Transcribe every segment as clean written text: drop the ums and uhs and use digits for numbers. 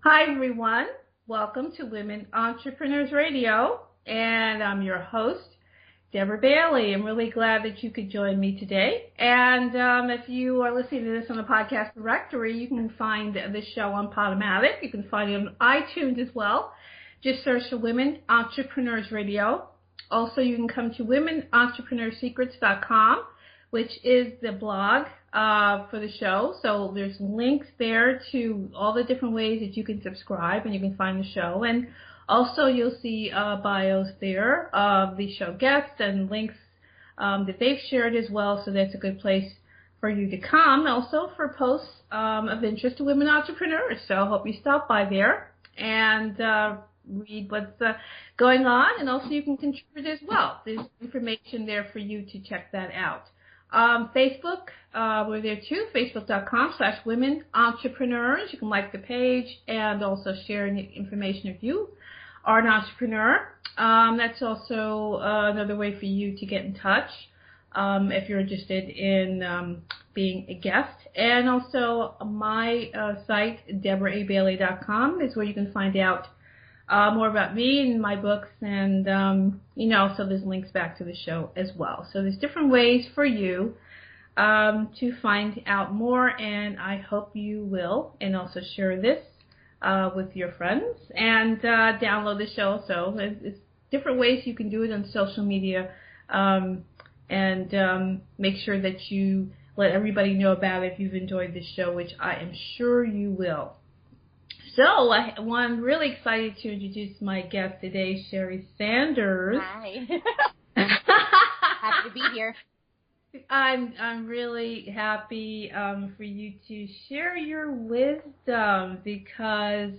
Hi, everyone. Welcome to Women Entrepreneurs Radio, and I'm your host, Deborah Bailey. I'm really glad that you could join me today. And if you are listening to this on the podcast directory, you can find this show on Podomatic. You can find it on iTunes as well. Just search for Women Entrepreneurs Radio. Also, you can come to womenentrepreneursecrets.com, which is the blog for the show. So there's links there to all the different ways that you can subscribe and you can find the show. And also you'll see bios there of the show guests and links that they've shared as well. So that's a good place for you to come. Also for posts of interest to women entrepreneurs. So I hope you stop by there and read what's going on. And also you can contribute as well. There's information there for you to check that out. Facebook, we're there too, facebook.com/women entrepreneurs. You can like the page and also share information if you are an entrepreneur. That's also another way for you to get in touch if you're interested in being a guest. And also my site, deborahbailey.com, is where you can find out more about me and my books, and so there's links back to the show as well. So there's different ways for you to find out more, and I hope you will, and also share this with your friends and download the show. So it's different ways you can do it on social media, and make sure that you let everybody know about it if you've enjoyed this show, which I am sure you will. So I'm really excited to introduce my guest today, Sheri Sanders. Hi. Happy to be here. I'm really happy for you to share your wisdom because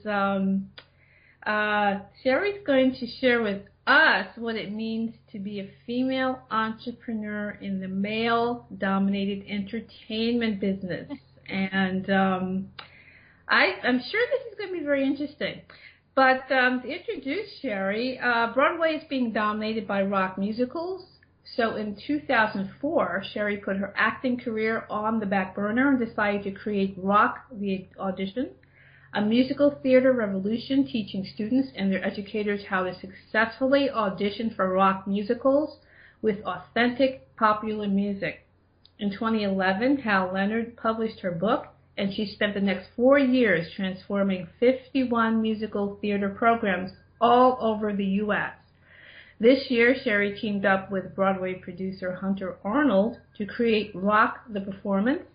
Sheri's going to share with us what it means to be a female entrepreneur in the male-dominated entertainment business. And I'm sure this is going to be very interesting. But to introduce Sheri, Broadway is being dominated by rock musicals. So in 2004, Sheri put her acting career on the back burner and decided to create Rock the Audition, a musical theater revolution teaching students and their educators how to successfully audition for rock musicals with authentic popular music. In 2011, Hal Leonard published her book, and she spent the next 4 years transforming 51 musical theater programs all over the U.S. This year, Sheri teamed up with Broadway producer Hunter Arnold to create Rock the Performance,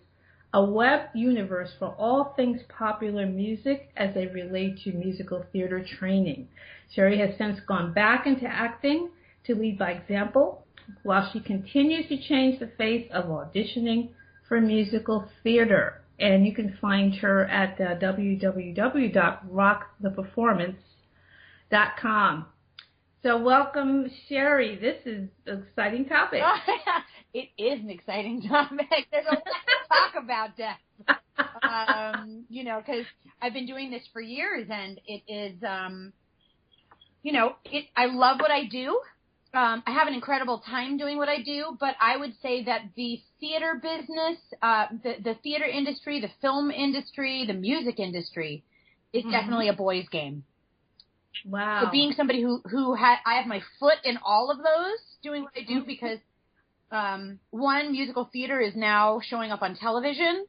a web universe for all things popular music as they relate to musical theater training. Sheri has since gone back into acting to lead by example, while she continues to change the face of auditioning for musical theater. And you can find her at www.rocktheperformance.com. So welcome, Sheri. This is an exciting topic. It is an exciting topic. There's a lot to talk about, Deb. Because I've been doing this for years, and it is, I love what I do. I have an incredible time doing what I do, but I would say that the theater business, the theater industry, the film industry, the music industry is definitely a boys' game. Wow. So being somebody I have my foot in all of those, doing what I do because, one, musical theater is now showing up on television,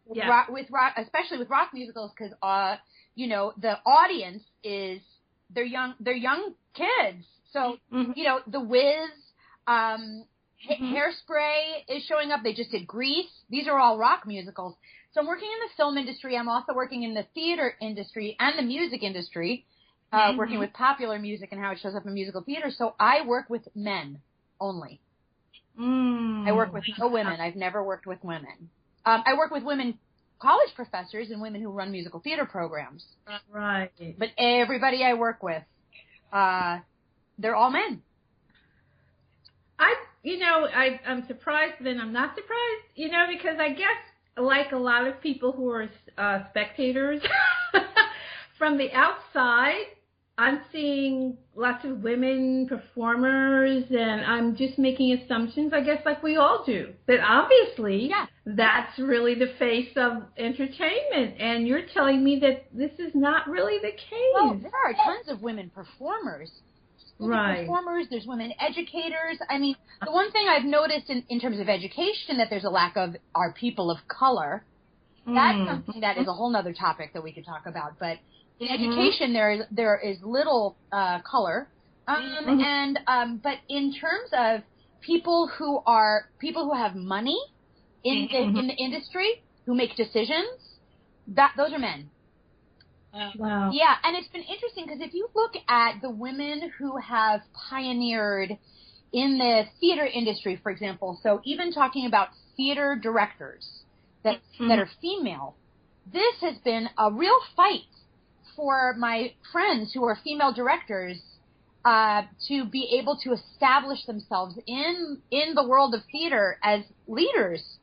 especially with rock musicals, because, the audience they're young kids. So, The Wiz, Hairspray is showing up. They just did Grease. These are all rock musicals. So I'm working in the film industry. I'm also working in the theater industry and the music industry, working with popular music and how it shows up in musical theater. So I work with men only. I work with no women. I've never worked with women. I work with women college professors and women who run musical theater programs. Right. But everybody I work with, they're all men. I'm surprised, but then I'm not surprised, because I guess like a lot of people who are spectators from the outside, I'm seeing lots of women performers, and I'm just making assumptions, I guess, like we all do. That obviously that's really the face of entertainment, and you're telling me that this is not really the case. Well, there are tons of women performers. Right. Performers, there's women educators. I mean, the one thing I've noticed in terms of education that there's a lack of are people of color. That's something that is a whole other topic that we could talk about, but in education, there is little color, but in terms of people who have money in the industry who make decisions, those are men. Wow. Yeah, and it's been interesting because if you look at the women who have pioneered in the theater industry, for example, so even talking about theater directors that are female, this has been a real fight for my friends who are female directors to be able to establish themselves in the world of theater as leaders,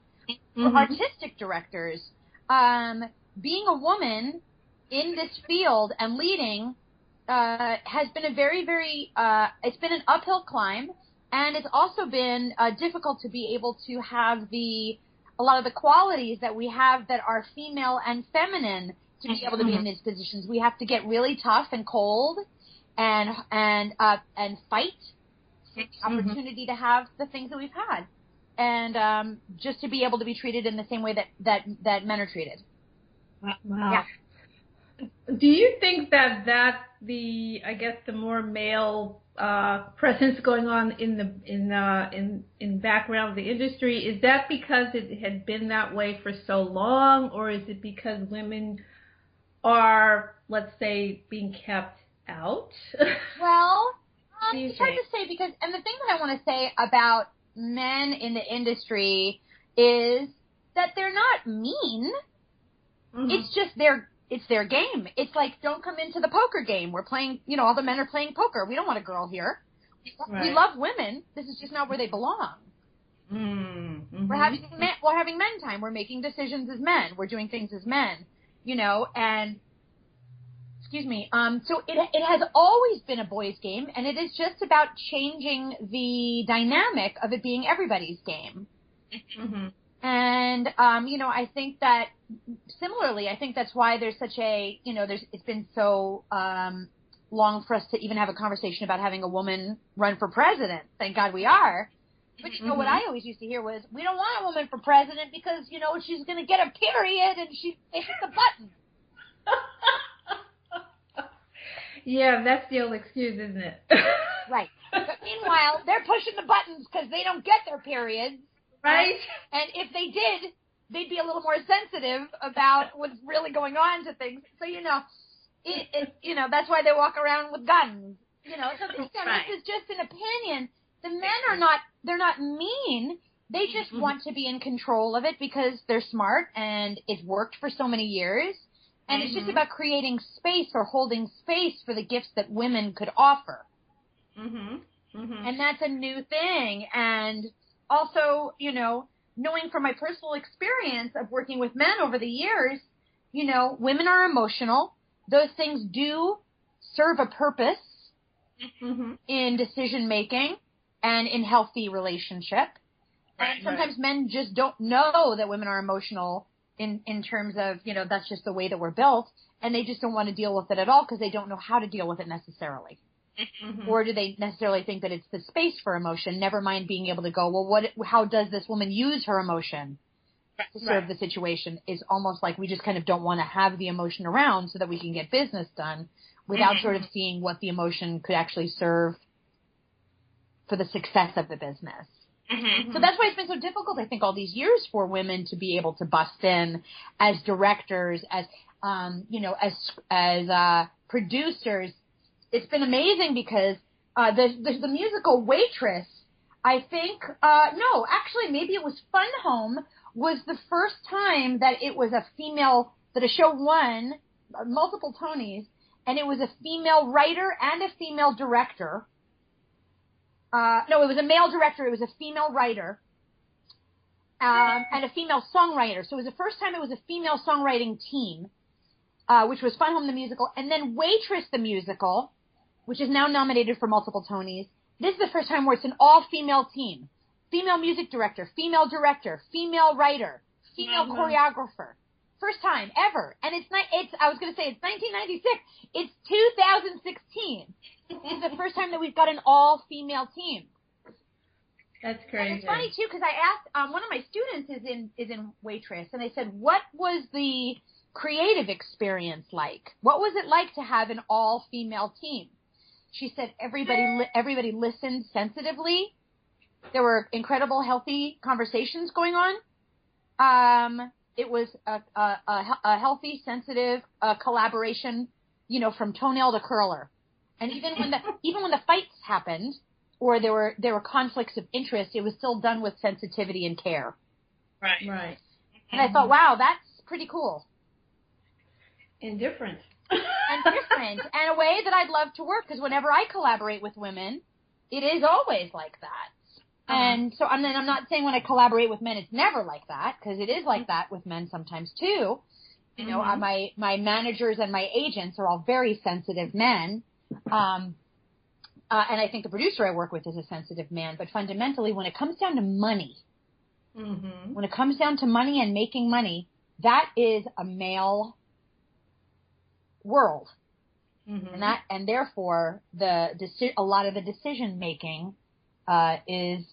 artistic directors. Being a woman in this field and leading has been a very, very it's been an uphill climb, and it's also been difficult to be able to have a lot of the qualities that we have that are female and feminine to be able to be in these positions. We have to get really tough and cold and fight for the opportunity to have the things that we've had, and just to be able to be treated in the same way that men are treated. Wow. Yeah. Do you think that the more male presence going on in background of the industry, is that because it had been that way for so long, or is it because women are, let's say, being kept out? Well, it's hard to say because, and the thing that I want to say about men in the industry is that they're not mean. It's just it's their game. It's like, don't come into the poker game. We're playing, all the men are playing poker. We don't want a girl here. Right. We love women. This is just not where they belong. We're having men time. We're making decisions as men. We're doing things as men, and excuse me. So it has always been a boys' game, and it is just about changing the dynamic of it being everybody's game. And, I think that similarly, I think that's why there's such a, it's been so long for us to even have a conversation about having a woman run for president. Thank God we are. But what I always used to hear was, we don't want a woman for president because, she's going to get a period and they hit the button. Yeah, that's the old excuse, isn't it? Right. But meanwhile, they're pushing the buttons because they don't get their periods. Right. And if they did, they'd be a little more sensitive about what's really going on to things. So, that's why they walk around with guns. So this is just an opinion. The men they're not mean. They just want to be in control of it because they're smart and it's worked for so many years. And it's just about creating space or holding space for the gifts that women could offer. And that's a new thing. And also, knowing from my personal experience of working with men over the years, women are emotional. Those things do serve a purpose in decision making and in healthy relationship. And sometimes men just don't know that women are emotional in terms of, that's just the way that we're built. And they just don't want to deal with it at all because they don't know how to deal with it necessarily. Or do they necessarily think that it's the space for emotion, never mind being able to go, well, how does this woman use her emotion to serve the situation? Is almost like we just kind of don't want to have the emotion around so that we can get business done without sort of seeing what the emotion could actually serve for the success of the business. So that's why it's been so difficult, I think, all these years for women to be able to bust in as directors, as, as producers. It's been amazing because the musical Waitress, I think, maybe it was Fun Home, was the first time that it was a female, that a show won multiple Tonys, and it was a female writer and a female director. It was a male director, it was a female writer, and a female songwriter. So it was the first time it was a female songwriting team, which was Fun Home the musical, and then Waitress the musical, which is now nominated for multiple Tonys. This is the first time where it's an all-female team. Female music director, female writer, female choreographer. First time ever. And I was going to say it's 1996. It's 2016. It's the first time that we've got an all-female team. That's crazy. And it's funny, too, because I asked, one of my students is in Waitress, and I said, what was the creative experience like? What was it like to have an all-female team? She said everybody listened sensitively. There were incredible, healthy conversations going on. It was a healthy, sensitive collaboration, from toenail to curler. And even when the fights happened, or there were conflicts of interest, it was still done with sensitivity and care. Right. And I thought, wow, that's pretty cool. And different. And a way that I'd love to work, because whenever I collaborate with women, it is always like that. And so I'm not saying when I collaborate with men, it's never like that, because it is like that with men sometimes too. My managers and my agents are all very sensitive men. And I think the producer I work with is a sensitive man. But fundamentally, when it comes down to money, when it comes down to money and making money, that is a male world. And therefore, a lot of the decision making is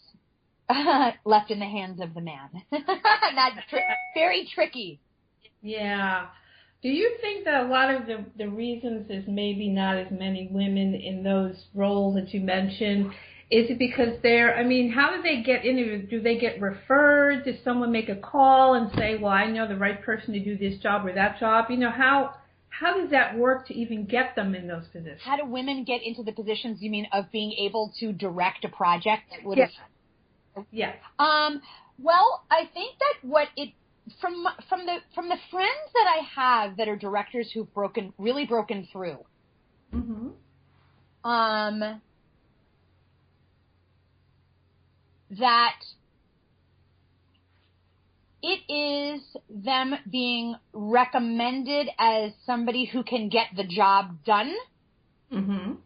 left in the hands of the man. That's very tricky. Yeah. Do you think that a lot of the reasons there's maybe not as many women in those roles that you mentioned, is it because how do they get interviewed? Do they get referred? Does someone make a call and say, well, I know the right person to do this job or that job? How does that work to even get them in those positions? How do women get into the positions, you mean, of being able to direct a project? Yes. Yeah. Well, I think that from the friends that I have that are directors who've really broken through, that it is them being recommended as somebody who can get the job done. And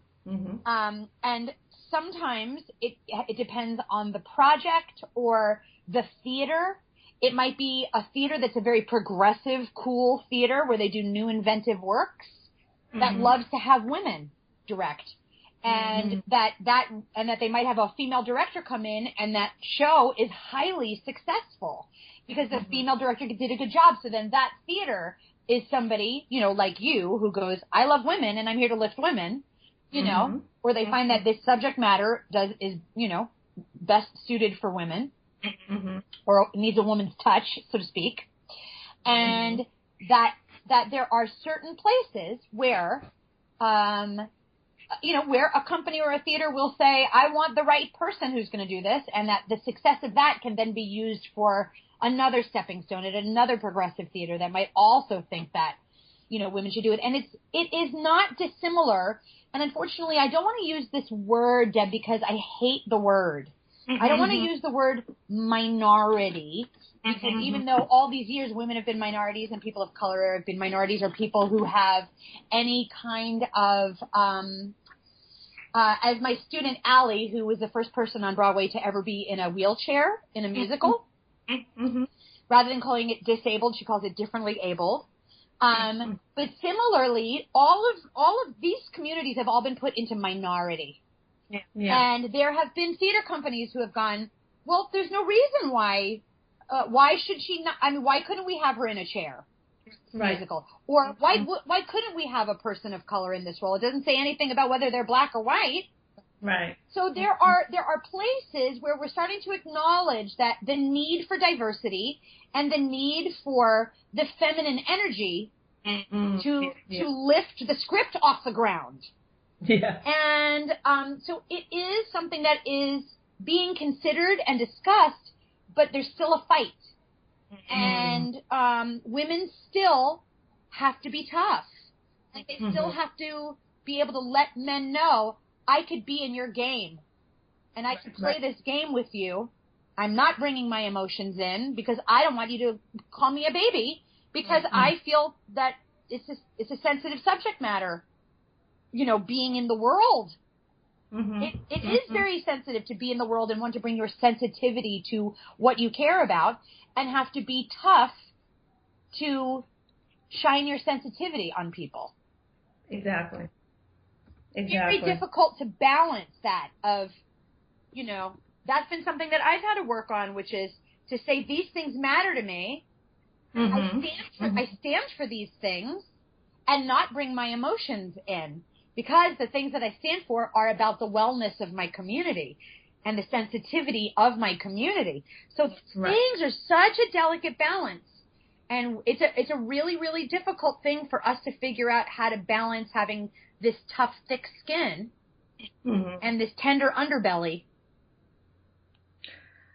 sometimes it depends on the project or the theater. It might be a theater that's a very progressive, cool theater where they do new inventive works that loves to have women direct. And that they might have a female director come in, and that show is highly successful because the female director did a good job. So then that theater is somebody, like you, who goes, I love women and I'm here to lift women, or they find that this subject matter is best suited for women. Or needs a woman's touch, so to speak, and that there are certain places where, where a company or a theater will say, I want the right person who's going to do this, and that the success of that can then be used for another stepping stone at another progressive theater that might also think that, women should do it. And it is not dissimilar, and unfortunately, I don't want to use this word, Deb, because I hate the word. I don't want to use the word minority, because even though all these years women have been minorities and people of color have been minorities, or people who have any kind of, as my student Allie, who was the first person on Broadway to ever be in a wheelchair in a musical, rather than calling it disabled, she calls it differently abled. But similarly, all of these communities have all been put into minority. Yeah. And there have been theater companies who have gone, well, there's no reason why should she not, why couldn't we have her in a chair musical? Or why couldn't we have a person of color in this role? It doesn't say anything about whether they're black or white. Right. So there are places where we're starting to acknowledge that the need for diversity and the need for the feminine energy to lift the script off the ground. Yeah. And so it is something that is being considered and discussed, but there's still a fight. And women still have to be tough. Like they still have to be able to let men know, I could be in your game, and I could play this game with you. I'm not bringing my emotions in because I don't want you to call me a baby, because I feel that it's a sensitive subject matter. being in the world. Mm-hmm. It is very sensitive to be in the world and want to bring your sensitivity to what you care about and have to be tough to shine your sensitivity on people. Exactly. Very difficult to balance that of, that's been something that I've had to work on, which is to say these things matter to me. Mm-hmm. I stand for these things and not bring my emotions in. Because the things that I stand for are about the wellness of my community and the sensitivity of my community. So things are such a delicate balance. And it's a really, really difficult thing for us to figure out how to balance having this tough, thick skin and this tender underbelly.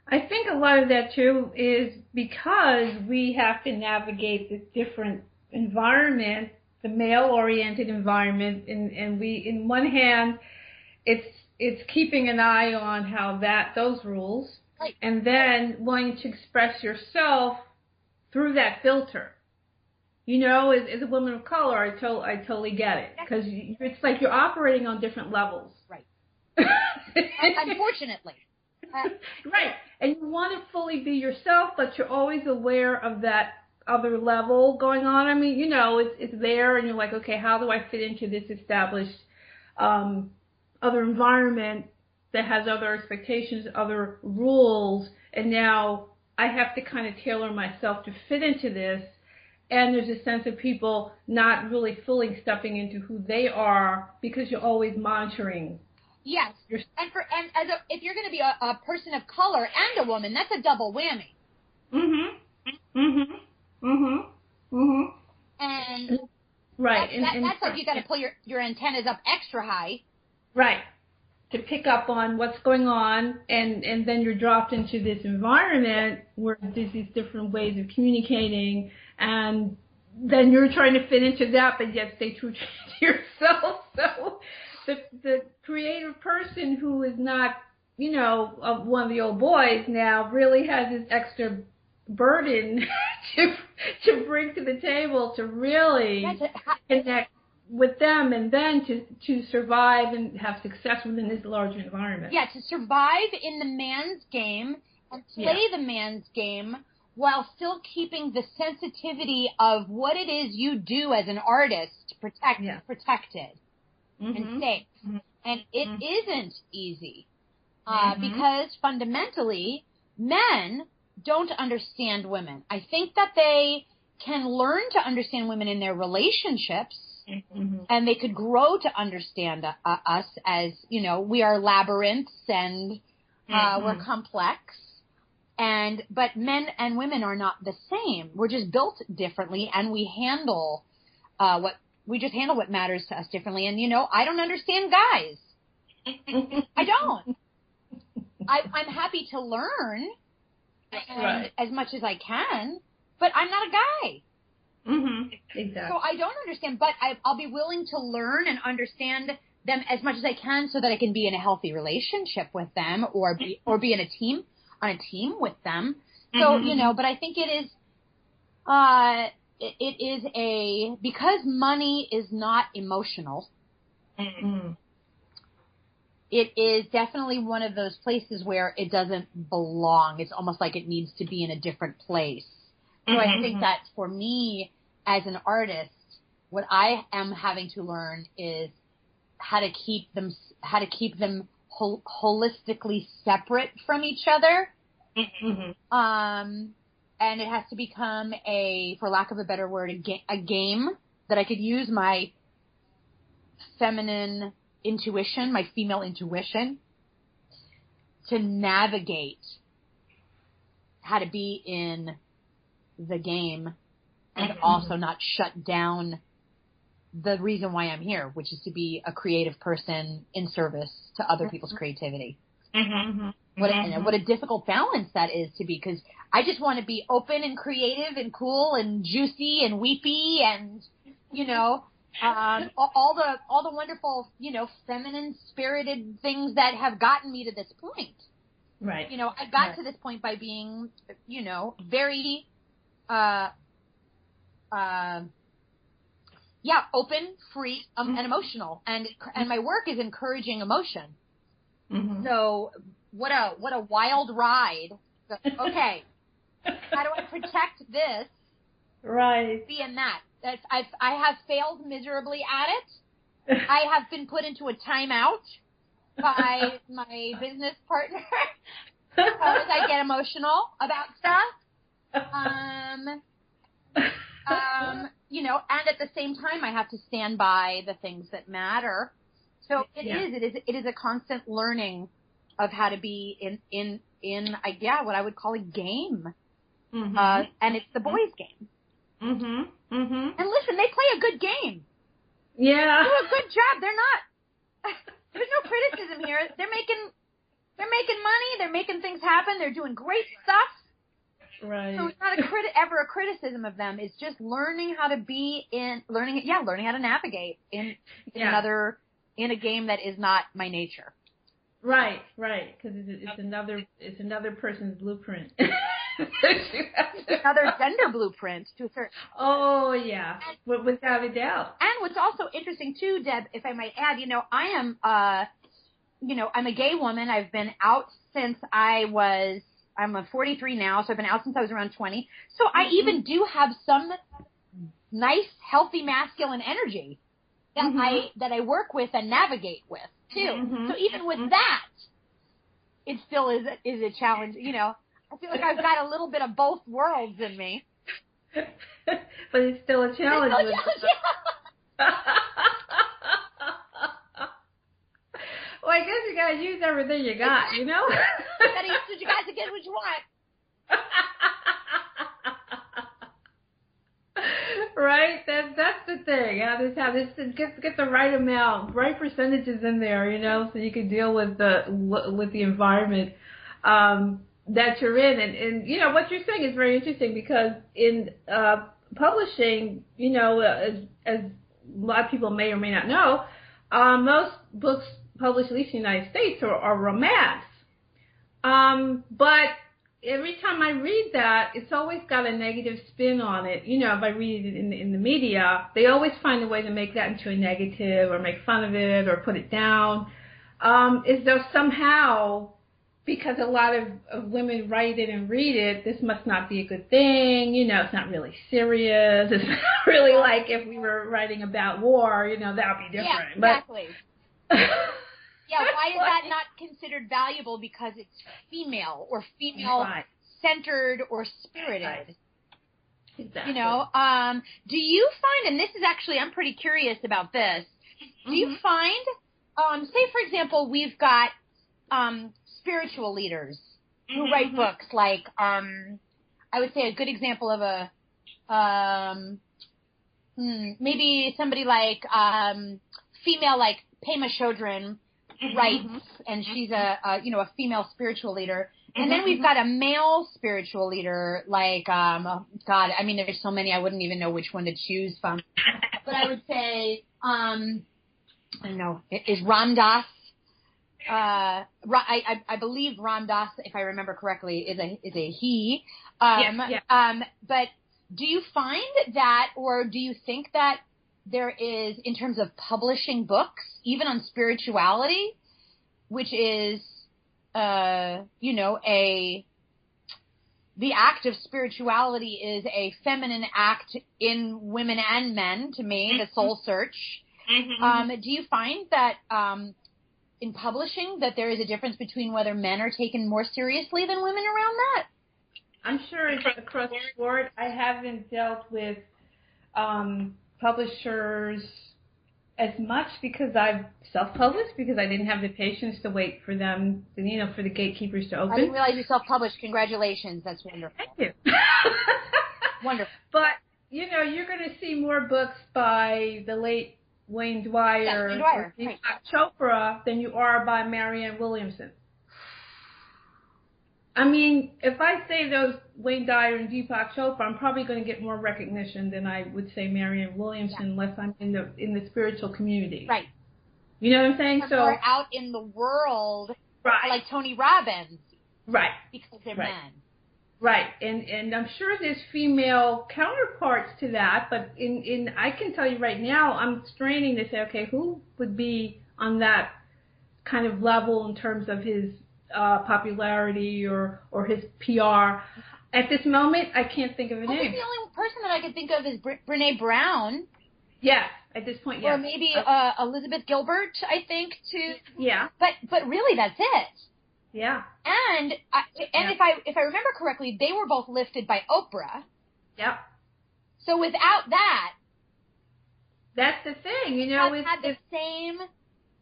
I think a lot of that, too, is because we have to navigate this different environment, the male-oriented environment, and we, in one hand, it's keeping an eye on how those rules, right. And then wanting to express yourself through that filter. As a woman of color, I totally get it, because it's like you're operating on different levels. Right. Unfortunately. Right, and you want to fully be yourself, but you're always aware of that other level going on. I mean, it's there, and you're like, okay, how do I fit into this established other environment that has other expectations, other rules, and now I have to kind of tailor myself to fit into this. And there's a sense of people not really fully stepping into who they are because you're always monitoring. Yes, if you're going to be a person of color and a woman, that's a double whammy. And right, that's like you got to pull your antennas up extra high. Right, to pick up on what's going on, and then you're dropped into this environment where there's these different ways of communicating, and then you're trying to fit into that, but yet stay true to yourself. So the creative person who is not, one of the old boys now really has this extra burden to bring to the table to really connect with them, and then to survive and have success within this larger environment. Yeah, to survive in the man's game and play the man's game while still keeping the sensitivity of what it is you do as an artist protected and safe. And it isn't easy because fundamentally men don't understand women. I think that they can learn to understand women in their relationships, and they could grow to understand us as, we are labyrinths and we're complex. But men and women are not the same. We're just built differently, and we handle what matters to us differently. And I don't understand guys. I don't. I'm happy to learn as much as I can, but I'm not a guy. Exactly. So I don't understand, but I'll be willing to learn and understand them as much as I can, so that I can be in a healthy relationship with them, or be on a team with them. So but I think it is because money is not emotional. It is definitely one of those places where it doesn't belong. It's almost like it needs to be in a different place. So I think that for me as an artist, what I am having to learn is how to keep them holistically separate from each other. And it has to become for lack of a better word, a game that I could use my feminine intuition, my female intuition, to navigate how to be in the game and also not shut down the reason why I'm here, which is to be a creative person in service to other people's creativity. What a difficult balance that is to be, because I just want to be open and creative and cool and juicy and weepy and, all the wonderful, feminine spirited things that have gotten me to this point. Right. I got to this point by being, very, open, free, and emotional. And my work is encouraging emotion. Mm-hmm. So what a wild ride. So, okay. How do I protect this? Right. Being that. I have failed miserably at it. I have been put into a timeout by my business partner because I get emotional about stuff. And at the same time, I have to stand by the things that matter. So it is a constant learning of how to be in what I would call a game. Mm-hmm. And it's the boys' game. Mm-hmm. Mm-hmm. And listen, they play a good game. Yeah. They do a good job. They're not. There's no criticism here. They're making money. They're making things happen. They're doing great stuff. Right. So it's not ever a criticism of them. It's just learning how to learning how to navigate in a game that is not my nature. Right. Because it's another person's blueprint. Another gender blueprint to a certain. Oh yeah, without a doubt. And what's also interesting too, Deb, if I might add, I'm a gay woman. I've been out since I'm 43 now, so I've been out since I was around 20. So I even do have some nice, healthy masculine energy that I work with and navigate with too. Mm-hmm. So even with that, it still is a challenge. I feel like I've got a little bit of both worlds in me. But it's still a challenge. Well, I guess you gotta use everything you got, you gotta use what you got to get what you want. Right? That's the thing. Get the right amount, right percentages in there, so you can deal with the environment that you're in. And what you're saying is very interesting because in publishing, as a lot of people may or may not know, most books published, at least in the United States, are romance. But every time I read that, it's always got a negative spin on it. If I read it in the media, they always find a way to make that into a negative or make fun of it or put it down. As though somehow, because a lot of women write it and read it, this must not be a good thing. It's not really serious. It's not really like if we were writing about war, that would be different. Yeah, exactly. Yeah, why is that not considered valuable? Because it's female or female-centered or spirited. Right. Exactly. Do you find, and this is actually, I'm pretty curious about this, do you find, say, for example, we've got spiritual leaders who write books, like, I would say a good example of maybe somebody like female, like Pema Chodron, writes, and she's a female spiritual leader. And then we've got a male spiritual leader, like, there's so many, I wouldn't even know which one to choose from. But I would say, I don't know, is Ram Dass, I believe Ram Dass, if I remember correctly, is a he. But do you find that, or do you think that there is, in terms of publishing books, even on spirituality, which is, the act of spirituality is a feminine act in women and men, to me, the soul search. Do you find that in publishing that there is a difference between whether men are taken more seriously than women around that? I'm sure it's across the board. I haven't dealt with publishers as much because I've self-published, because I didn't have the patience to wait for them, for the gatekeepers to open. I didn't realize you self-published. Congratulations. That's wonderful. Thank you. Wonderful. But, you're going to see more books by the late Wayne Dyer, or Deepak Chopra than you are by Marianne Williamson. I mean, if I say those Wayne Dyer and Deepak Chopra, I'm probably going to get more recognition than I would say Marianne Williamson, unless I'm in the spiritual community. Right. You know what I'm saying? So we're out in the world, like Tony Robbins. Right. Because they're men. Right, and I'm sure there's female counterparts to that, but in I can tell you right now, I'm straining to say, okay, who would be on that kind of level in terms of his popularity or his PR. At this moment, I can't think of a name. I think the only person that I could think of is Brene Brown. Yes, at this point, yes. Or maybe Elizabeth Gilbert, I think, too. Yeah. But really, that's it. Yeah. And if I remember correctly, they were both lifted by Oprah. Yep. So without that, that's the thing, you know. It's had the same.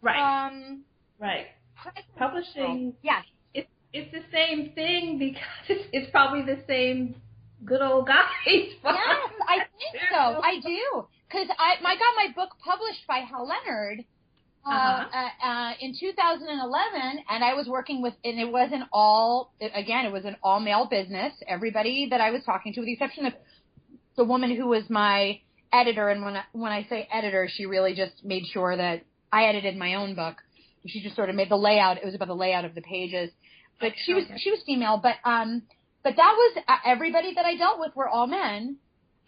Right. Right. Publishing. Yes. It's the same thing because it's probably the same good old guys. Yes, I think so. I do. Because I got my book published by Hal Leonard in 2011, and I was working with, and it was an all-male business. Everybody that I was talking to, with the exception of the woman who was my editor, and when I say editor, she really just made sure that I edited my own book. She just sort of made the layout. It was about the layout of the pages. But she was female. But that was everybody that I dealt with were all men.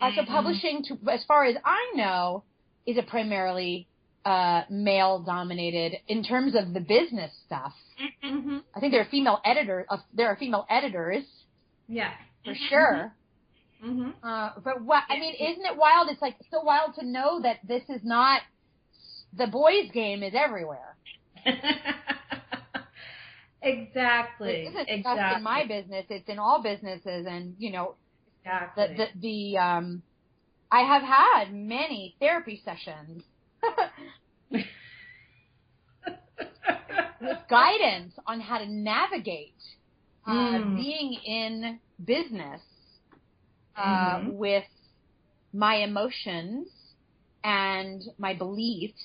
So publishing, as far as I know, is a primarily male-dominated in terms of the business stuff. Mm-hmm. I think there are female editors. Yeah, for sure. Mm-hmm. But I mean, isn't it wild? It's like so wild to know that this is not the boys' game is everywhere. Exactly. It isn't just in my business; it's in all businesses, and you know, exactly. I have had many therapy sessions with guidance on how to navigate being in business with my emotions and my beliefs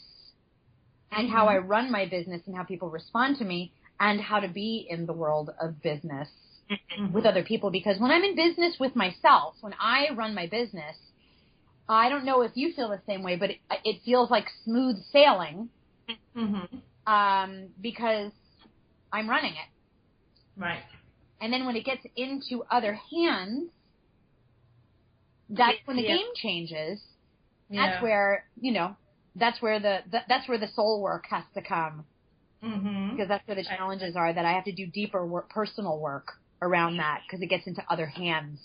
and how I run my business and how people respond to me and how to be in the world of business with other people. Because when I'm in business with myself, when I run my business, I don't know if you feel the same way, but it feels like smooth sailing because I'm running it. Right. And then when it gets into other hands, that's when the game changes. Yeah. That's where, that's where the soul work has to come. Because that's where the challenges are, that I have to do deeper work, personal work around that, because it gets into other hands.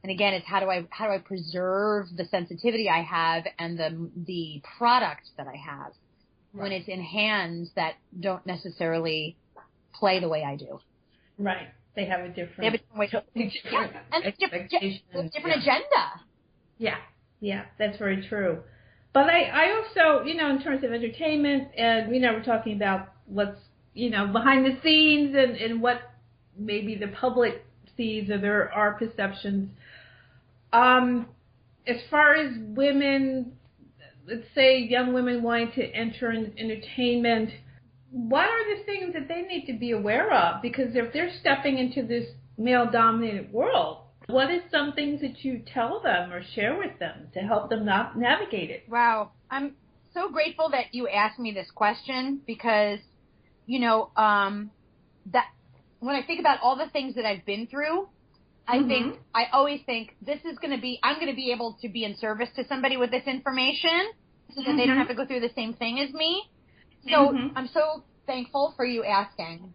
And again, it's how do I preserve the sensitivity I have and the product that I have when it's in hands that don't necessarily play the way I do. Right. They have a different way. And a different agenda. Yeah. Yeah, that's very true. But I also, in terms of entertainment, and, we're talking about what's, behind the scenes and what maybe the public sees or there are perceptions. As far as women, let's say young women wanting to enter in entertainment, what are the things that they need to be aware of? Because if they're stepping into this male-dominated world, what is some things that you tell them or share with them to help them navigate it? Wow. I'm so grateful that you asked me this question because, that when I think about all the things that I've been through, I always think I'm going to be able to be in service to somebody with this information so that they don't have to go through the same thing as me. So I'm so thankful for you asking.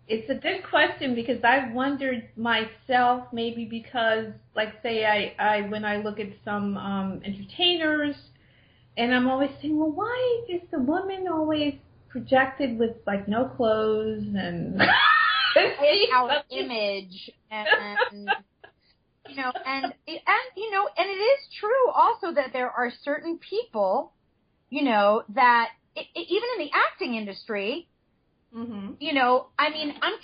It's a good question because I've wondered myself, maybe because, like, say, I when I look at some entertainers, and I'm always saying, well, why is the woman always projected with, like, no clothes and our image and and it is true also that there are certain people, that even in the acting industry. I'm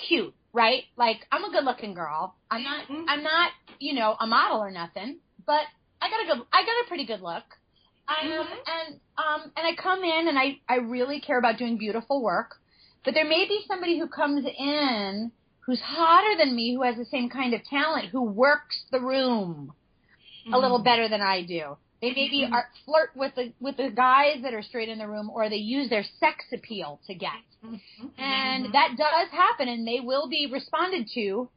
cute, right? Like, I'm a good-looking girl. I'm not, a model or nothing, but I got a pretty good look. And I come in and I really care about doing beautiful work, but there may be somebody who comes in who's hotter than me, who has the same kind of talent, who works the room a little better than I do. They maybe flirt with the guys that are straight in the room, or they use their sex appeal to get. And that does happen, and they will be responded to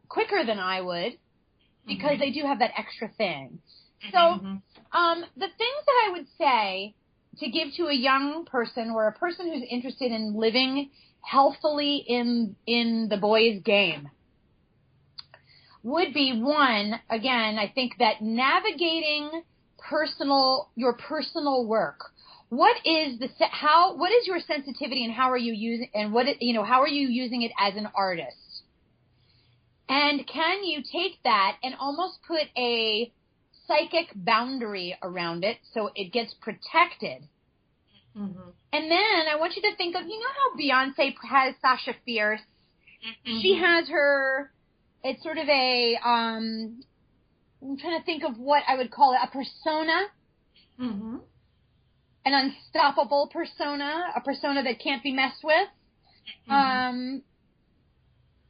quicker than I would, because they do have that extra thing. So the things that I would say to give to a young person or a person who's interested in living healthily in the boys' game would be, one, again, I think that navigating your personal work. What is your sensitivity, and how are you using, and how are you using it as an artist? And can you take that and almost put a psychic boundary around it so it gets protected? And then I want you to think of, how Beyonce has Sasha Fierce? She has her, it's sort of I'm trying to think of what I would call it, a persona, an unstoppable persona, a persona that can't be messed with.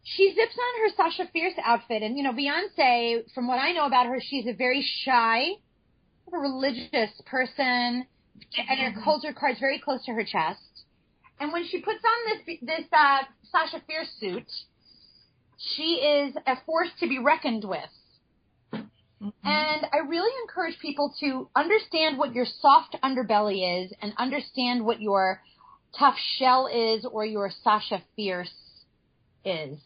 She zips on her Sasha Fierce outfit, and, Beyonce, from what I know about her, she's a very shy, religious person, and her holds her cards very close to her chest. And when she puts on this Sasha Fierce suit, she is a force to be reckoned with. And I really encourage people to understand what your soft underbelly is, and understand what your tough shell is, or your Sasha Fierce is.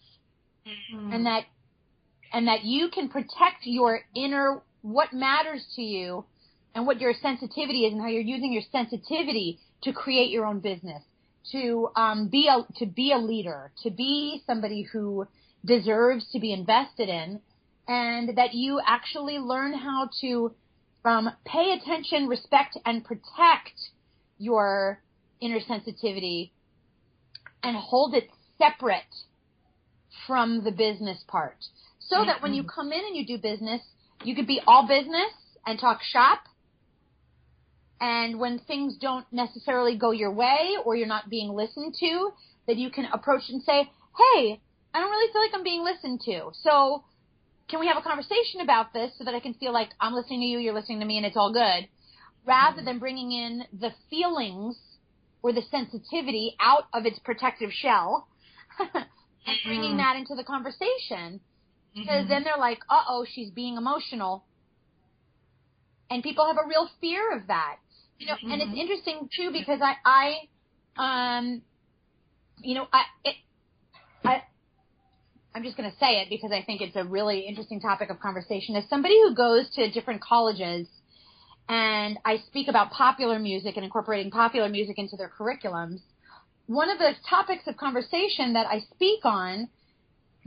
And that you can protect your inner, what matters to you, and what your sensitivity is, and how you're using your sensitivity to create your own business, to be a leader, to be somebody who deserves to be invested in, and that you actually learn how to pay attention, respect, and protect your inner sensitivity, and hold it separate from the business part, so that when you come in and you do business, you could be all business and talk shop. And when things don't necessarily go your way, or you're not being listened to, that you can approach and say, hey, I don't really feel like I'm being listened to. So can we have a conversation about this, so that I can feel like I'm listening to you, you're listening to me, and it's all good, rather than bringing in the feelings or the sensitivity out of its protective shell and bringing that into the conversation, because then they're like, uh-oh, she's being emotional. And people have a real fear of that. And it's interesting, too, because I'm just going to say it because I think it's a really interesting topic of conversation. As somebody who goes to different colleges, and I speak about popular music and incorporating popular music into their curriculums, one of the topics of conversation that I speak on,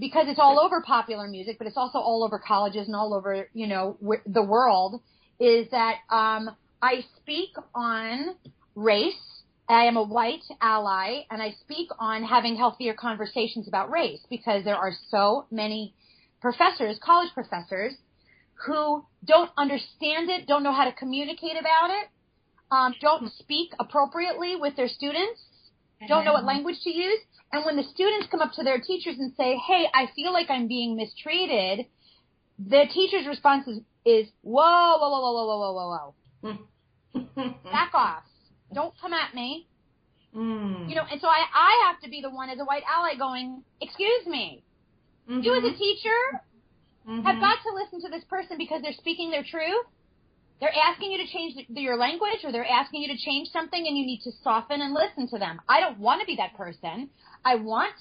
because it's all over popular music, but it's also all over colleges and all over, the world, is that I speak on race. I am a white ally, and I speak on having healthier conversations about race, because there are so many professors, college professors, who don't understand it, don't know how to communicate about it, don't speak appropriately with their students, don't know what language to use. And when the students come up to their teachers and say, hey, I feel like I'm being mistreated, the teacher's response is whoa, whoa, whoa, whoa, whoa, whoa, whoa, whoa. Back off. Don't come at me. And so I have to be the one as a white ally going, excuse me, you as a teacher have got to listen to this person because they're speaking their truth. They're asking you to change your language, or they're asking you to change something, and you need to soften and listen to them. I don't want to be that person. I want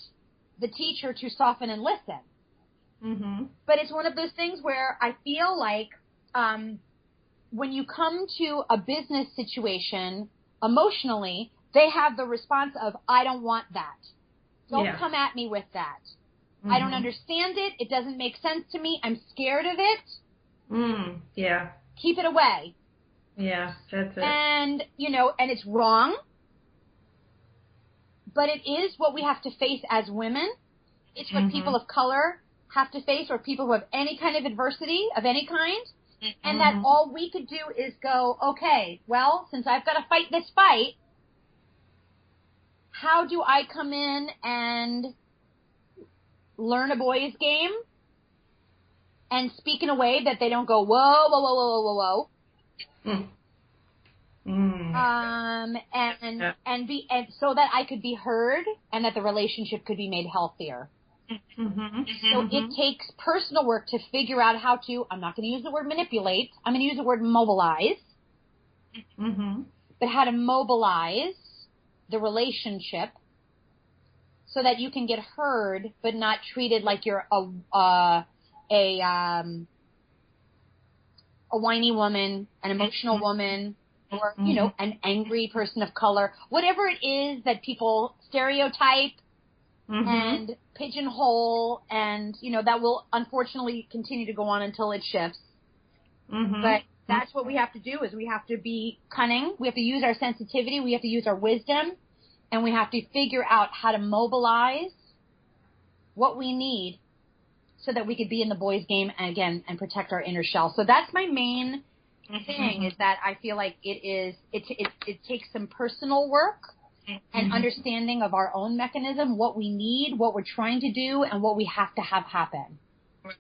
the teacher to soften and listen. But it's one of those things where I feel like when you come to a business situation emotionally, they have the response of, I don't want that. Don't come at me with that. I don't understand it. It doesn't make sense to me. I'm scared of it. Keep it away. Yeah, that's it. And, and it's wrong, but it is what we have to face as women. It's what people of color have to face, or people who have any kind of adversity of any kind. And that all we could do is go, okay, well, since I've got to fight this fight, how do I come in and learn a boys' game and speak in a way that they don't go, whoa, whoa, whoa, whoa, whoa, whoa, whoa. And so that I could be heard and that the relationship could be made healthier. So it takes personal work to figure out how to, I'm not going to use the word manipulate, I'm going to use the word mobilize, but how to mobilize the relationship so that you can get heard but not treated like you're a whiny woman, an emotional woman, or, you know, an angry person of color, whatever it is that people stereotype and pigeonhole, and, you know, that will unfortunately continue to go on until it shifts. But that's what we have to do, is we have to be cunning, we have to use our sensitivity, we have to use our wisdom, and we have to figure out how to mobilize what we need so that we could be in the boys' game again and protect our inner shell. So that's my main thing, is that I feel like it takes some personal work and understanding of our own mechanism, what we need, what we're trying to do, and what we have to have happen.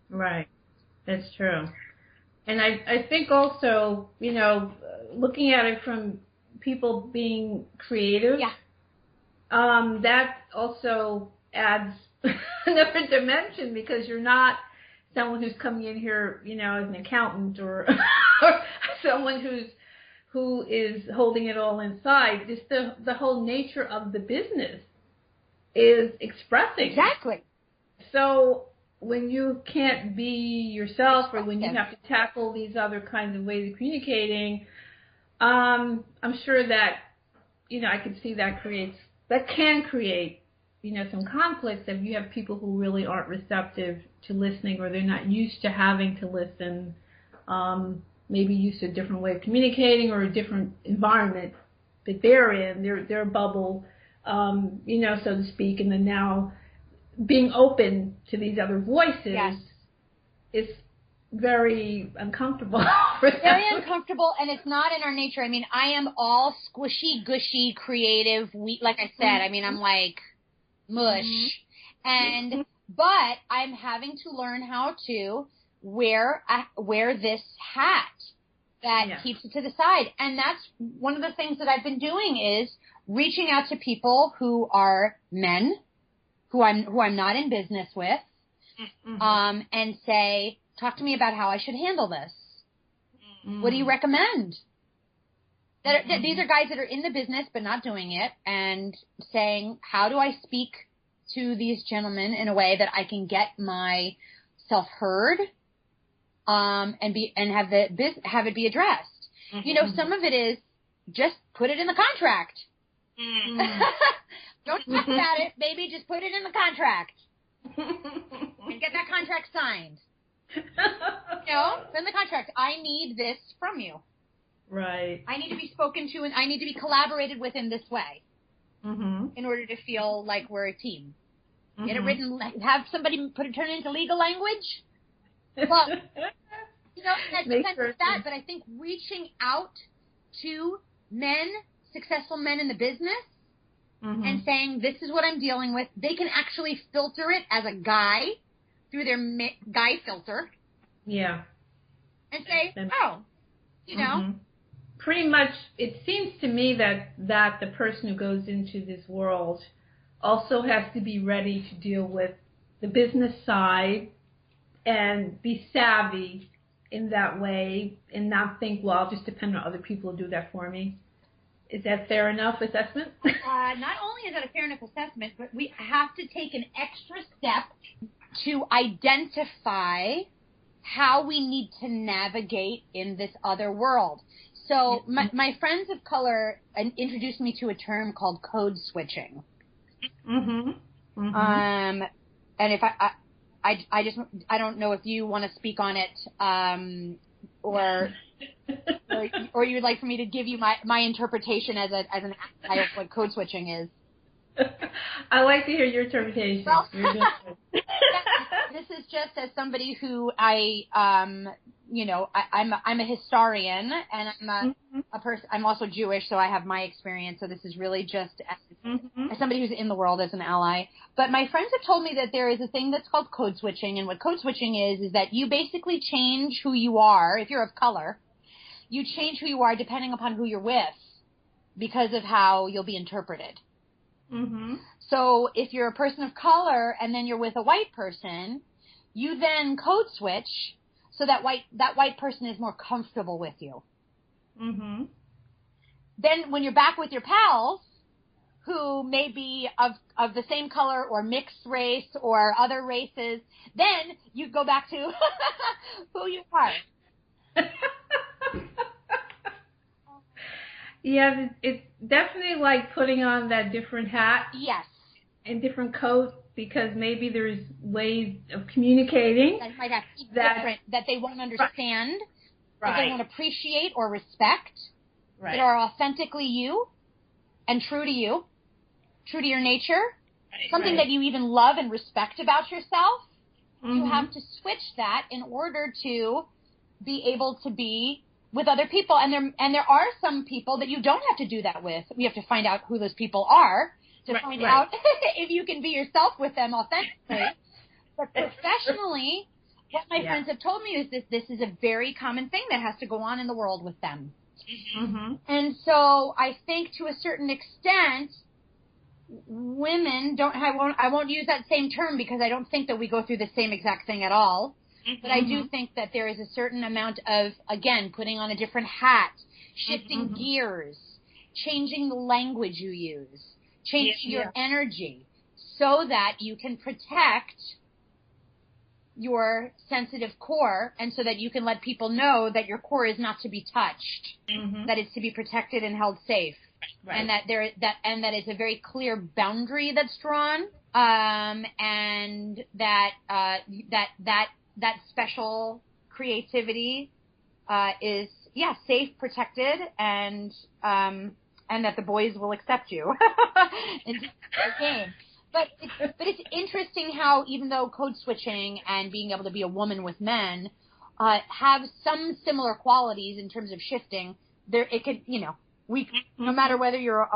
Right. That's true. And I think also, you know, looking at it from people being creative, that also adds another dimension, because you're not someone who's coming in here, you know, as an accountant or someone who is holding it all inside. Just the whole nature of the business is expressing. Exactly. So when you can't be yourself, or when you have to tackle these other kinds of ways of communicating, I'm sure that, you know, I could see that can create, you know, some conflicts if you have people who really aren't receptive to listening, or they're not used to having to listen, maybe used to a different way of communicating or a different environment that they're in, their bubble, you know, so to speak, and then now being open to these other voices is very uncomfortable. Very uncomfortable, and it's not in our nature. I mean, I am all squishy, gushy, creative, like I said, I mean, I'm like mush. But I'm having to learn how to wear this hat that keeps it to the side. And that's one of the things that I've been doing, is reaching out to people who are men, who I'm not in business with, and say, talk to me about how I should handle this. What do you recommend? These are guys that are in the business but not doing it, and saying, how do I speak to these gentlemen in a way that I can get myself heard, and have it be addressed. You know, some of it is just put it in the contract. Don't talk about it, baby. Just put it in the contract and get that contract signed. You know, in the contract, I need this from you. Right. I need to be spoken to, and I need to be collaborated with in this way, in order to feel like we're a team. Get it written, have somebody turn it into legal language. Well, you know, that depends on that, but I think reaching out to men, successful men in the business, and saying, this is what I'm dealing with, they can actually filter it as a guy through their guy filter. Yeah. And say, oh, you know. Pretty much, it seems to me that the person who goes into this world also has to be ready to deal with the business side and be savvy in that way, and not think, well, I'll just depend on other people to do that for me. Is that fair enough assessment? Not only is that a fair enough assessment, but we have to take an extra step to identify how we need to navigate in this other world. So my friends of color introduced me to a term called code switching. And if I don't know if you want to speak on it, or you'd like for me to give you my interpretation as an of what code switching is. I like to hear your interpretation. Well, this is just as somebody who I'm a historian, and I'm a person. I'm also Jewish, so I have my experience. So this is really just as as somebody who's in the world as an ally. But my friends have told me that there is a thing that's called code switching, and what code switching is that you basically change who you are. If you're of color, you change who you are depending upon who you're with because of how you'll be interpreted. Mm-hmm. So if you're a person of color and then you're with a white person, you then code switch so that white person is more comfortable with you. Mm-hmm. Then when you're back with your pals, who may be of the same color or mixed race or other races, then you go back to who you are. Yeah, it's definitely like putting on that different hat. Yes. And different coat, because maybe there's ways of communicating that might have to be different, that they won't understand, that they won't appreciate or respect, that are authentically you and true to you, true to your nature, something that you even love and respect about yourself. You have to switch that in order to be able to be with other people. And there are some people that you don't have to do that with. We have to find out who those people are to find out if you can be yourself with them authentically. But professionally, what my friends have told me is this is a very common thing that has to go on in the world with them. Mm-hmm. And so I think to a certain extent, women don't. I won't use that same term because I don't think that we go through the same exact thing at all. Mm-hmm. But I do think that there is a certain amount of, again, putting on a different hat, shifting gears, changing the language you use, changing your energy so that you can protect your sensitive core and so that you can let people know that your core is not to be touched, that it's to be protected and held safe. Right. And that it's a very clear boundary that's drawn, and that special creativity is safe, protected, and that the boys will accept you into the game. But it's interesting how even though code switching and being able to be a woman with men have some similar qualities in terms of shifting, it could no matter whether you're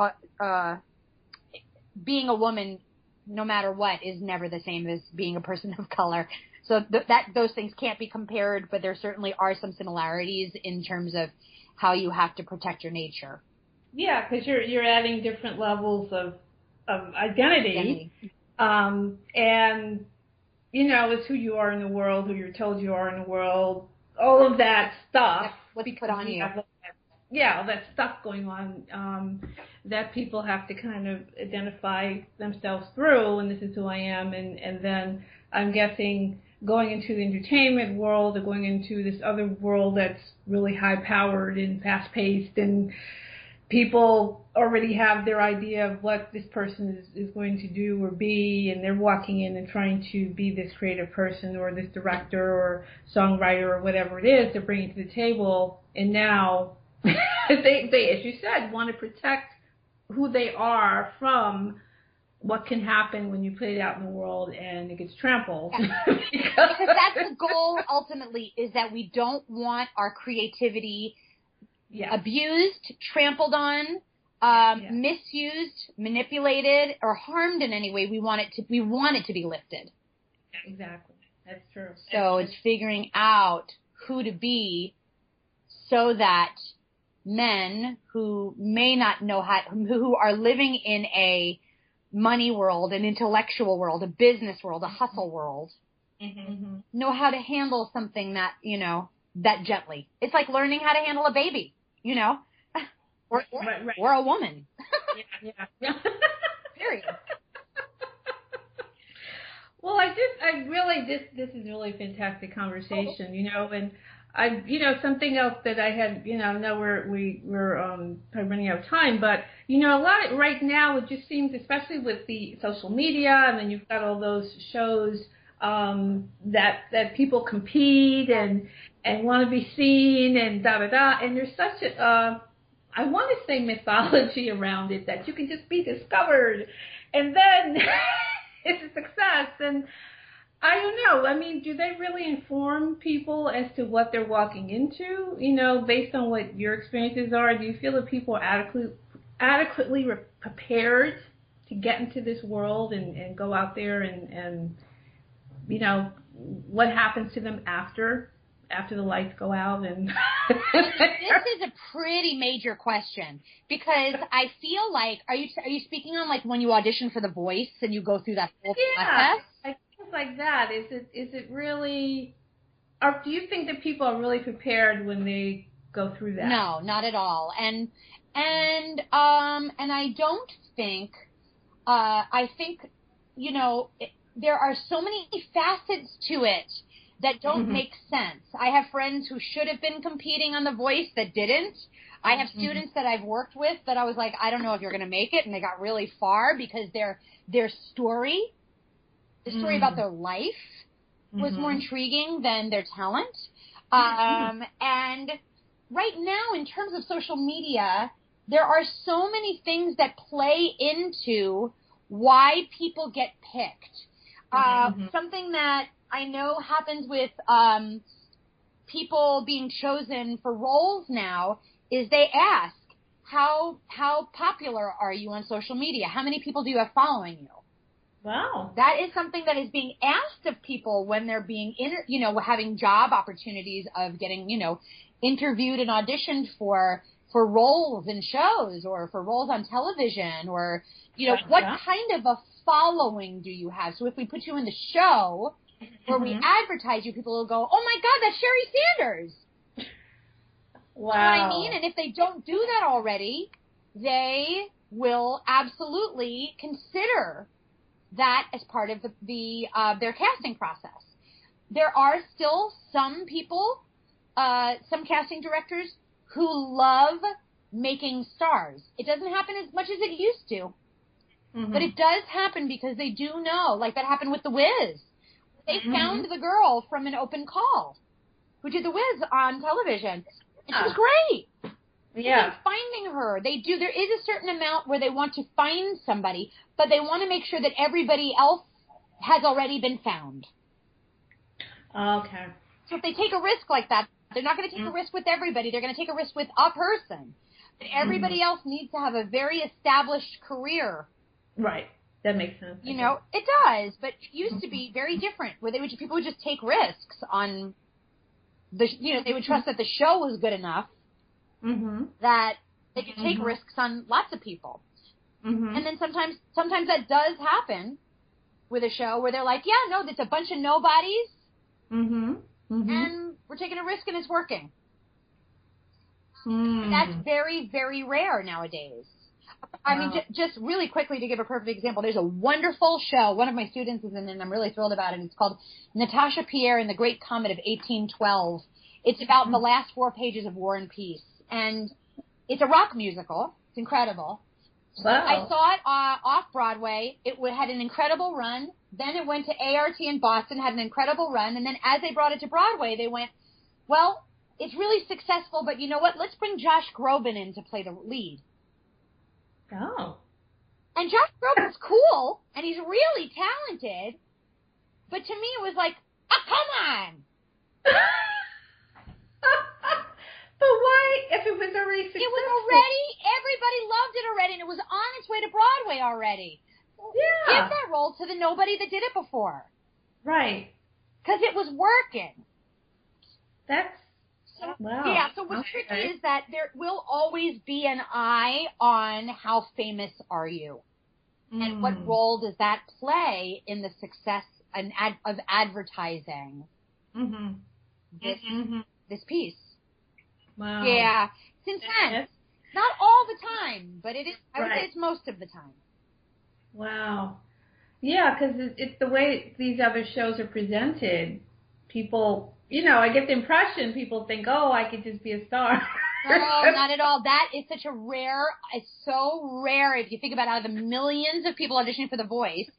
being a woman, no matter what, is never the same as being a person of color. So those things can't be compared, but there certainly are some similarities in terms of how you have to protect your nature. Yeah, because you're adding different levels of identity. And it's who you are in the world, who you're told you are in the world, all of that stuff. What we put on you. All that stuff going on that people have to kind of identify themselves through, and this is who I am, and then I'm guessing going into the entertainment world or going into this other world that's really high-powered and fast-paced, and people already have their idea of what this person is going to do or be, and they're walking in and trying to be this creative person or this director or songwriter or whatever it is they're bringing to the table, and now they, as you said, want to protect who they are from what can happen when you put it out in the world and it gets trampled. Because that's the goal ultimately, is that we don't want our creativity abused, trampled on, misused, manipulated, or harmed in any way. We want it to be lifted. Exactly. That's true. So it's figuring out who to be so that men who may not know who are living in a money world, an intellectual world, a business world, a hustle world, know how to handle something that, that gently. It's like learning how to handle a baby, or a woman. Yeah. Period. Well, this is really a fantastic conversation, and something else that I had, I know we're probably running out of time, but, a lot right now, it just seems, especially with the social media, and then you've got all those shows that people compete and want to be seen and da-da-da, and there's such I want to say mythology around it, that you can just be discovered, and then it's a success, and I don't know. I mean, do they really inform people as to what they're walking into? Based on what your experiences are, do you feel that people are adequately prepared to get into this world and go out there and you know, what happens to them after the lights go out. And this is a pretty major question, because I feel like, are you speaking on like when you audition for The Voice and you go through that whole process? I think it's like that. Is it really, or do you think that people are really prepared when they go through that? No, not at all. And I don't think, I think, you know, there are so many facets to it that don't make sense. I have friends who should have been competing on The Voice that didn't. I have students that I've worked with that I was like, I don't know if you're going to make it, and they got really far because their story, the story about their life, was more intriguing than their talent. And right now, in terms of social media, there are so many things that play into why people get picked. Something that I know happens with people being chosen for roles now is they ask, how popular are you on social media? How many people do you have following you? Wow. That is something that is being asked of people when they're being, having job opportunities of getting, interviewed and auditioned for roles in shows or for roles on television, or, what kind of a following do you have? So if we put you in the show where we advertise you, people will go, oh my God, that's Sheri Sanders. Wow. You know what I mean? And if they don't do that already, they will absolutely consider that as part of their casting process. There are still some people, some casting directors who love making stars. It doesn't happen as much as it used to, but it does happen because they do know, like that happened with The Wiz. They found the girl from an open call who did The Wiz on television, and she was great. Yeah. Finding her. There is a certain amount where they want to find somebody, but they want to make sure that everybody else has already been found. Okay. So if they take a risk like that, they're not going to take a risk with everybody. They're going to take a risk with a person. But everybody else needs to have a very established career. Right. That makes sense. It does, but it used to be very different, where people would just take risks on they would trust that the show was good enough that they could take risks on lots of people. And then sometimes that does happen with a show where they're like, yeah, no, it's a bunch of nobodies, and we're taking a risk and it's working. That's very, very rare nowadays. I mean, just really quickly to give a perfect example, there's a wonderful show. One of my students is in it, and I'm really thrilled about it. It's called Natasha Pierre and the Great Comet of 1812. It's about the last 4 pages of War and Peace. And it's a rock musical. It's incredible. Wow. I saw it off-Broadway. It had an incredible run. Then it went to ART in Boston, had an incredible run. And then as they brought it to Broadway, they went, well, it's really successful, but you know what? Let's bring Josh Groban in to play the lead. Oh. And Josh Groban's cool, and he's really talented, but to me it was like, oh, come on! But why, if it was already successful? It was already, everybody loved it already, and it was on its way to Broadway already. Yeah. Give that role to the nobody that did it before. Right. Because it was working. Wow. Yeah, so what's tricky is that there will always be an eye on how famous are you, and what role does that play in the success of advertising this piece. Wow. Yeah, since then, not all the time, but it is. I would say it's most of the time. Wow. Yeah, because it's the way these other shows are presented. People. I get the impression people think, oh, I could just be a star. No, not at all. That is it's so rare if you think about out of the millions of people auditioning for The Voice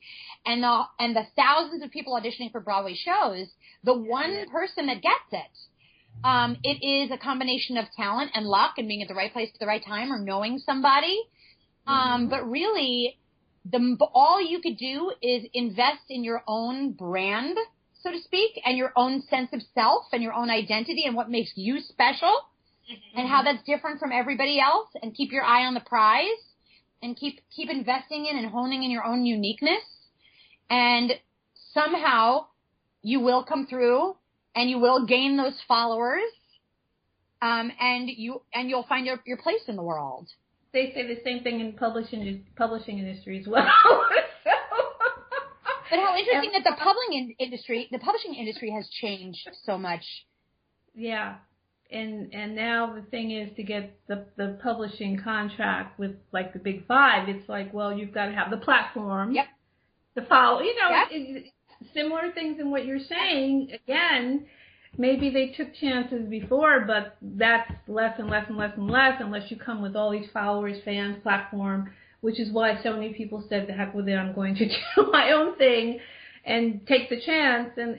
and the thousands of people auditioning for Broadway shows, the one person that gets it, it is a combination of talent and luck and being at the right place at the right time or knowing somebody. But really, all you could do is invest in your own brand, so to speak, and your own sense of self and your own identity and what makes you special and how that's different from everybody else, and keep your eye on the prize and keep investing in and honing in your own uniqueness, and somehow you will come through and you will gain those followers, and you'll find your place in the world. They say the same thing in publishing industry as well. But how interesting that the publishing industry has changed so much. Yeah. And now the thing is, to get the publishing contract with like the big five, it's like, well, you've got to have the platform. Yep. The follow, Yep. it's similar things in what you're saying. Again, maybe they took chances before, but that's less and less and less and less unless you come with all these followers, fans, platform, which is why so many people said, the heck with it, I'm going to do my own thing and take the chance. And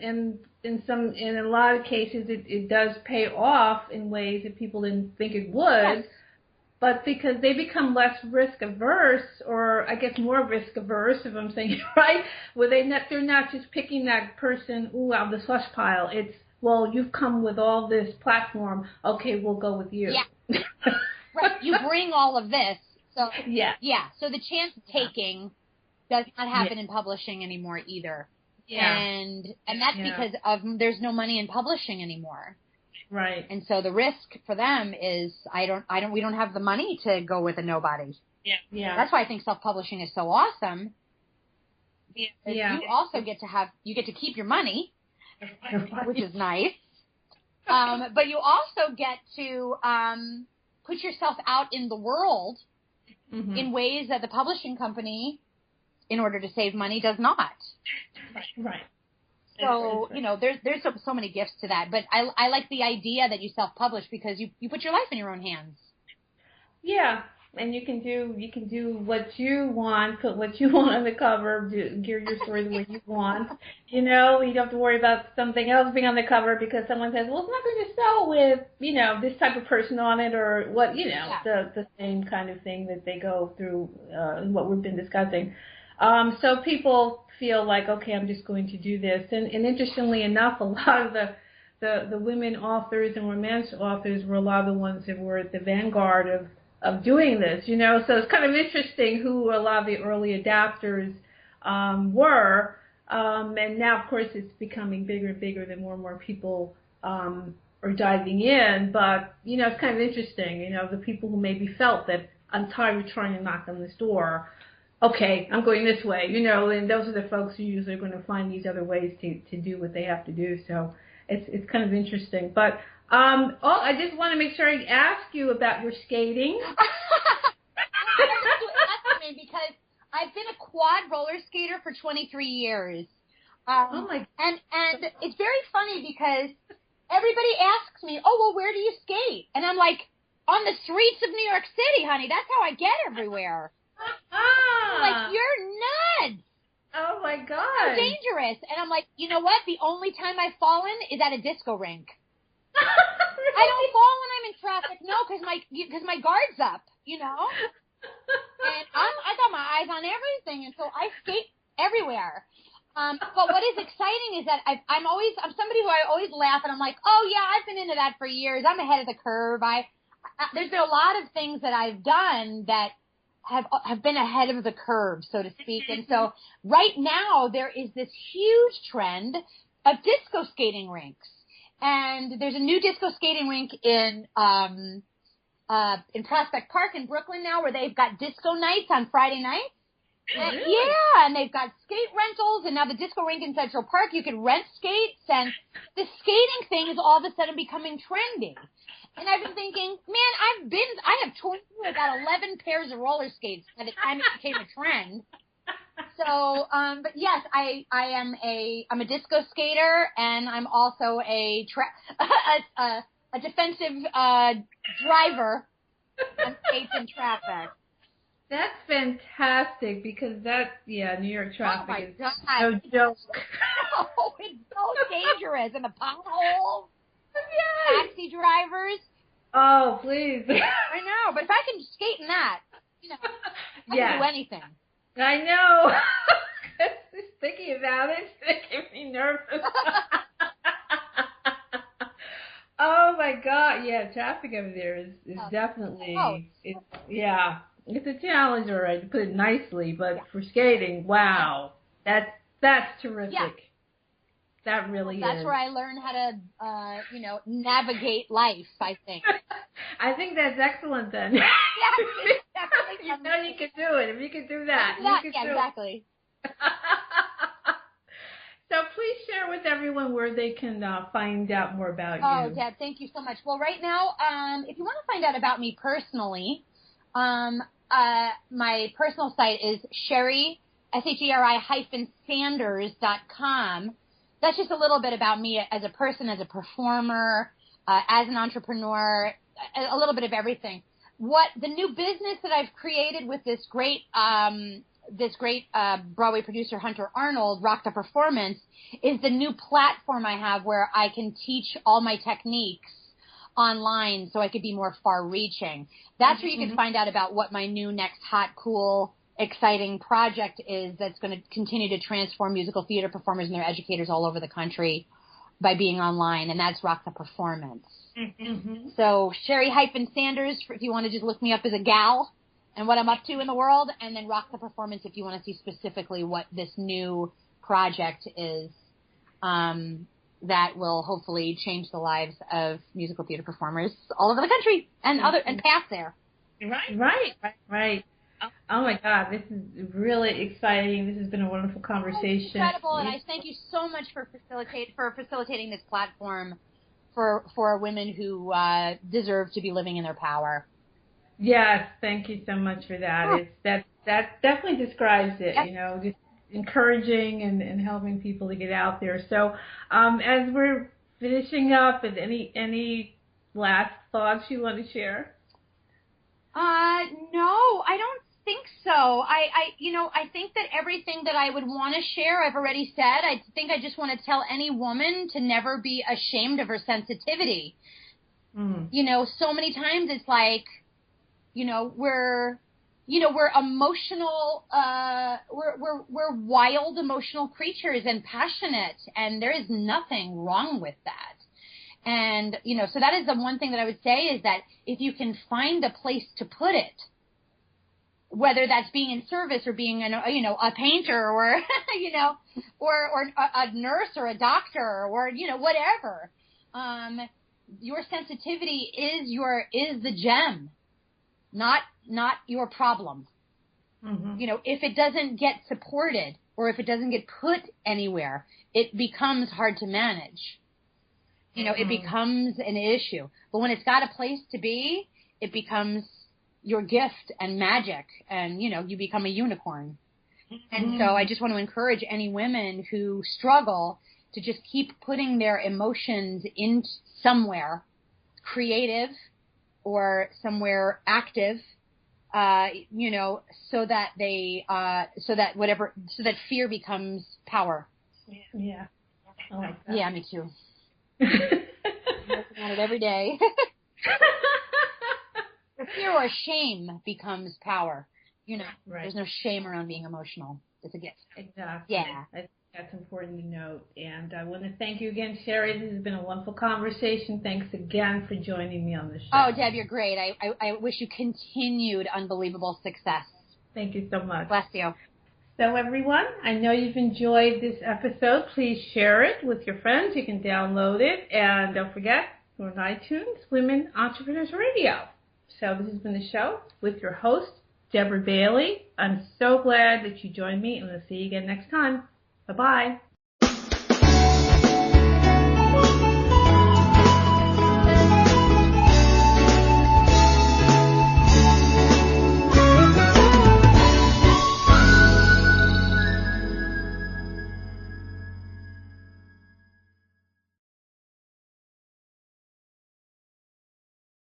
in a lot of cases, it does pay off in ways that people didn't think it would. Yes. But because they become less risk averse, or I guess more risk averse, if I'm saying it right, where they're not just picking that person out of the slush pile. It's, well, you've come with all this platform. Okay, we'll go with you. Yeah. Right. You bring all of this. So yeah. So the chance taking does not happen in publishing anymore either. Yeah. And that's because there's no money in publishing anymore. Right. And so the risk for them is we don't have the money to go with a nobody. Yeah. Yeah. That's why I think self-publishing is so awesome. Yeah. You also get to keep your money, which is nice. But you also get to put yourself out in the world in ways that the publishing company, in order to save money, does not. Right. So, there's so many gifts to that. But I like the idea that you self-publish because you put your life in your own hands. Yeah. And you can do what you want, put what you want on the cover, gear your story the way you want. You don't have to worry about something else being on the cover because someone says, well, it's not going to sell with, this type of person on it or what, the same kind of thing that they go through in what we've been discussing. So people feel like, okay, I'm just going to do this. And interestingly enough, a lot of the women authors and romance authors were a lot of the ones that were at the vanguard of doing this, So it's kind of interesting who a lot of the early adapters were. And now, of course, it's becoming bigger and bigger the more and more people are diving in. But, it's kind of interesting, the people who maybe felt that I'm tired of trying to knock on this door. Okay, I'm going this way, and those are the folks who usually are going to find these other ways to do what they have to do. So it's kind of interesting. But I just want to make sure I ask you about your skating. Because I've been a quad roller skater for 23 years. Oh my! And it's very funny because everybody asks me, "Oh, well, where do you skate?" And I'm like, "On the streets of New York City, honey. That's how I get everywhere." I'm like, "You're nuts." Oh my God! So dangerous. And I'm like, you know what? The only time I've fallen is at a disco rink. Really? I don't fall when I'm in traffic, no, because my guard's up, And I got my eyes on everything, and so I skate everywhere. But what is exciting is that I'm somebody who I always laugh, and I'm like, oh yeah, I've been into that for years. I'm ahead of the curve. There's been a lot of things that I've done that have been ahead of the curve, so to speak. And so right now there is this huge trend of disco skating rinks. And there's a new disco skating rink in Prospect Park in Brooklyn now where they've got disco nights on Friday nights. And, yeah, and they've got skate rentals, and now the disco rink in Central Park, you can rent skates, and the skating thing is all of a sudden becoming trendy. And I've been thinking, man, I have torn through about 11 pairs of roller skates by the time it became a trend. So, but yes, I'm a disco skater, and I'm also a defensive driver on skates in traffic. That's fantastic because New York traffic is no joke. Oh, it's so dangerous, and the potholes. Yes. Taxi drivers. Oh, please. I know, but if I can skate in that, I can do anything. I know. Just thinking about it, it's making me nervous. Oh my God! Yeah, traffic over there is definitely It's a challenge, all right, to put it nicely, but for skating, wow, that's terrific. Yeah. That really is. That's where I learned how to, navigate life, I think. I think that's excellent then. Yeah, definitely. You know you can do it. If you can do that, you can do exactly. So please share with everyone where they can find out more about you. Oh, Deb, thank you so much. Well, right now, if you want to find out about me personally, my personal site is Sheri, Sanders.com. That's just a little bit about me as a person, as a performer, as an entrepreneur, a little bit of everything. What the new business that I've created with this great Broadway producer, Hunter Arnold, Rock the Performance, is the new platform I have where I can teach all my techniques online so I could be more far-reaching. That's where you can find out about what my new next hot, cool, exciting project is that's going to continue to transform musical theater performers and their educators all over the country by being online, and that's Rock the Performance. So Sheri-Sanders, if you want to just look me up as a gal and what I'm up to in the world, and then Rock the Performance if you want to see specifically what this new project is that will hopefully change the lives of musical theater performers all over the country and past there. Right. Oh my God, this is really exciting. This has been a wonderful conversation. It's incredible, and I thank you so much for facilitating this platform for women who deserve to be living in their power. Yes, thank you so much for that. That definitely describes it. Yep. Just encouraging and helping people to get out there. So, as we're finishing up, and any last thoughts you want to share? No, I don't think so. I think that everything that I would want to share, I've already said. I think I just want to tell any woman to never be ashamed of her sensitivity. So many times it's like, we're emotional, we're wild emotional creatures and passionate, and there is nothing wrong with that. And, so that is the one thing that I would say is that if you can find a place to put it, whether that's being in service or being a painter or, or a nurse or a doctor or, whatever, your sensitivity is the gem, not your problem. If it doesn't get supported or if it doesn't get put anywhere, it becomes hard to manage. It becomes an issue. But when it's got a place to be, it becomes your gift and magic, and, you become a unicorn. And so I just want to encourage any women who struggle to just keep putting their emotions in somewhere creative or somewhere active, so that fear becomes power. Yeah. I like that. Yeah, me too. I'm working on it every day. The fear or shame becomes power. Right. There's no shame around being emotional. It's a gift. Exactly. Yeah. That's important to note. And I want to thank you again, Sheri. This has been a wonderful conversation. Thanks again for joining me on the show. Oh, Deb, you're great. I wish you continued unbelievable success. Thank you so much. Bless you. So, everyone, I know you've enjoyed this episode. Please share it with your friends. You can download it. And don't forget, we're on iTunes, Women Entrepreneurs Radio. So this has been the show with your host, Deborah Bailey. I'm so glad that you joined me, and we'll see you again next time. Bye-bye.